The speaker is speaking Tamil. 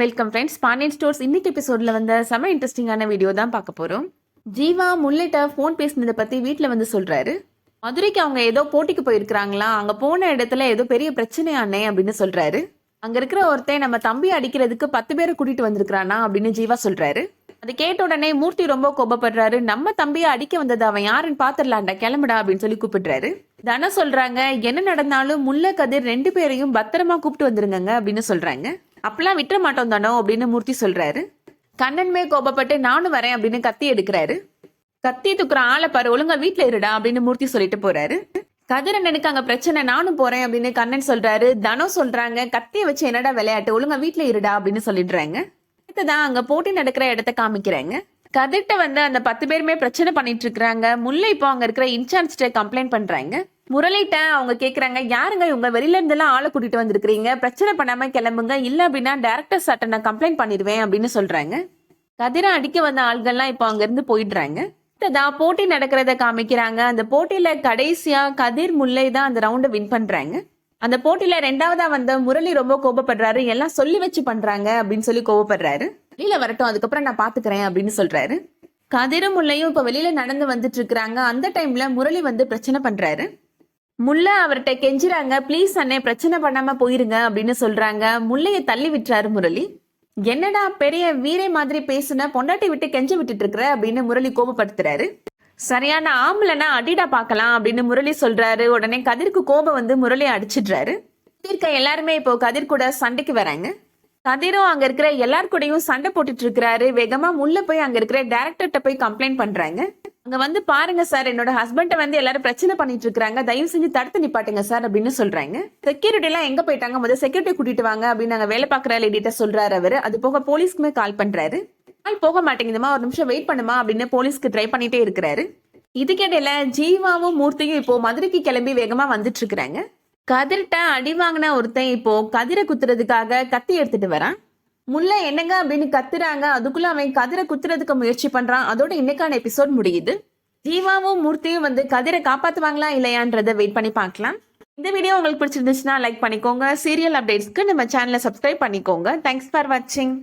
Welcome friends. பாண்டியன் ஸ்டோர்ஸ் இன்னைக்கு எபிசோட்ல வந்து செம இன்ட்ரெஸ்டிங்கான வீடியோ தான் பார்க்க போறோம். ஜீவா முல்லைட்ட ஃபோன் பேசினதை பத்தி வீட்டில் வந்து சொல்றாரு. மதுரைக்கு அவங்க ஏதோ போட்டிக்கு போயிருக்கிறாங்களா, அங்க போன இடத்துல ஏதோ பெரிய பிரச்சனையானே அப்படின்னு சொல்றாரு. அங்க இருக்கிற ஒருத்தன் நம்ம தம்பி அடிக்கிறதுக்கு 10 பேரை கூட்டிட்டு வந்திருக்கிறானா அப்படின்னு ஜீவா சொல்றாரு. அது கேட்ட உடனே மூர்த்தி ரொம்ப கோபப்படுறாரு. நம்ம தம்பியை அடிக்க வந்தது அவன் யாருன்னு பாத்துடலாண்டா, கிளம்புடா அப்படின்னு சொல்லி கூப்பிடுறாரு. தன சொல்றாங்க, என்ன நடந்தாலும் முல்லை கதிர் 2 பேரையும் பத்திரமா கூப்பிட்டு வந்துருங்க அப்படின்னு சொல்றாங்க. அப்பெல்லாம் விட்டுற மாட்டோம் தானோ அப்படின்னு மூர்த்தி சொல்றாரு. கண்ணன்மே கோபப்பட்டு நானும் வரேன் அப்படின்னு கத்தி எடுக்கிறாரு. கத்தி தூக்குற ஆளை பாரு, ஒழுங்கா வீட்டுல இருடா அப்படின்னு மூர்த்தி சொல்லிட்டு போறாரு. கதிரண்ணனுக்கு அங்க பிரச்சனை, நானும் போறேன் அப்படின்னு கண்ணன் சொல்றாரு. தனம் சொல்றாங்க, கத்திய வச்சு என்னடா விளையாட்டு, ஒழுங்கா வீட்டுல இருடா அப்படின்னு சொல்லிடுறாங்க. அடுத்ததான் அங்க போட்டி நடக்கிற இடத்த காமிக்கிறாங்க. கதிர்ட்ட வந்து அந்த 10 பேருமே பிரச்சனை பண்ணிட்டு இருக்காங்க. முல்லை இப்போ அங்க இருக்கிற இன்சார்ஜ்ட கம்ப்ளைண்ட் பண்றாங்க. முரளிட்ட அவங்க கேக்குறாங்க, யாருங்க இவங்க வெளியில இருந்தெல்லாம் ஆளை கூட்டிட்டு வந்திருக்கீங்க, பிரச்சனை பண்ணாம கிளம்புங்க, இல்ல அப்படின்னா டைரக்டர் சார்ட்ட நான் கம்ப்ளைண்ட் பண்ணிடுவேன் அப்படின்னு சொல்றாங்க. கதிரை அடிக்க வந்த ஆள்கள்லாம் இப்போ அங்க இருந்து போயிடுறாங்க. போட்டி நடக்கிறத காமிக்கிறாங்க. அந்த போட்டியில கடைசியா கதிர் முல்லை தான் அந்த ரவுண்டை வின் பண்றாங்க. அந்த போட்டியில 2வதா வந்த முரளி ரொம்ப கோபப்படுறாரு. எல்லாம் சொல்லி வச்சு பண்றாங்க அப்படின்னு சொல்லி கோபப்படுறாரு. வெளியில வரட்டும், அதுக்கப்புறம் நான் பாத்துக்கிறேன் அப்படின்னு சொல்றாரு. கதிரும் முல்லையும் இப்ப வெளியில நடந்து வந்துட்டு இருக்கிறாங்க. அந்த டைம்ல முரளி வந்து பிரச்சனை பண்றாரு. முல்லை அவர்கிட்ட கெஞ்சுறாங்க, ப்ளீஸ் அண்ணே பிரச்சனை பண்ணாம போயிருங்க அப்படின்னு சொல்றாங்க. முல்லைய தள்ளி விட்டுறாரு முரளி. என்னடா பெரிய வீரை மாதிரி பேசுன, பொண்டாட்டி விட்டு கெஞ்ச விட்டுட்டு இருக்கிற அப்படின்னு முரளி கோபப்படுத்துறாரு. சரியான ஆம்பளைனா அடிடா பாக்கலாம் அப்படின்னு முரளி சொல்றாரு. உடனே கதிருக்கு கோபம் வந்து முரளியை அடிச்சிடுறாரு. எல்லாருமே இப்போ கதிர் கூட சண்டைக்கு வராங்க. கதிரும் அங்க இருக்கிற எல்லார் கூடயும் சண்டை போட்டுட்டு இருக்கிறாரு. வேகமா முல்லை போய் அங்க இருக்கிற டைரக்டர்கிட்ட போய் கம்ப்ளைண்ட் பண்றாங்க. அங்க வந்து பாருங்க சார், என்னோட ஹஸ்பண்ட வந்து எல்லாரும் பிரச்சனை பண்ணிட்டு இருக்காங்க, தயவு செஞ்சு தடுத்து நிப்பாட்டுங்க சார் அப்படின்னு சொல்றாங்க. செக்யூரிட்டி எல்லாம் எங்க போயிட்டாங்க, முதல்ல செக்யூரிட்டி கூட்டிட்டு வாங்க அப்படின்னு நாங்க வேலை பாக்குற லேடிட்ட சொல்றாரு அவரு. அது போக போலீஸ்க்குமே கால் பண்றாரு. கால் போக மாட்டேங்குதுமா, ஒரு நிமிஷம் வெயிட் பண்ணுமா அப்படின்னு போலீஸ்க்கு ட்ரை பண்ணிட்டே இருக்கிறாரு. இதுக்கிடையில ஜீவாவும் மூர்த்தியும் இப்போ மதுரைக்கு கிளம்பி வேகமா வந்துட்டு இருக்கிறாங்க. கதிர்ட்ட அடி வாங்கின ஒருத்தன் இப்போ கதிரை குத்துறதுக்காக கத்தி எடுத்துட்டு வரான். முல்லை என்னங்க அப்படின்னு கத்துறாங்க. அதுக்குள்ள அவன் கதிரை குத்துறதுக்கு முயற்சி பண்றான். அதோட இன்னைக்கான எபிசோட் முடியுது. ஜீவாவும் மூர்த்தியும் வந்து கதிரை காப்பாத்துவாங்களா இல்லையான்றதை வெயிட் பண்ணி பார்க்கலாம். இந்த வீடியோ உங்களுக்கு பிடிச்சிருந்துச்சுன்னா லைக் பண்ணிக்கோங்க. சீரியல் அப்டேட்ஸ்க்கு நம்ம சேனலை சப்ஸ்கிரைப் பண்ணிக்கோங்க. தேங்க்ஸ் ஃபார் வாட்சிங்.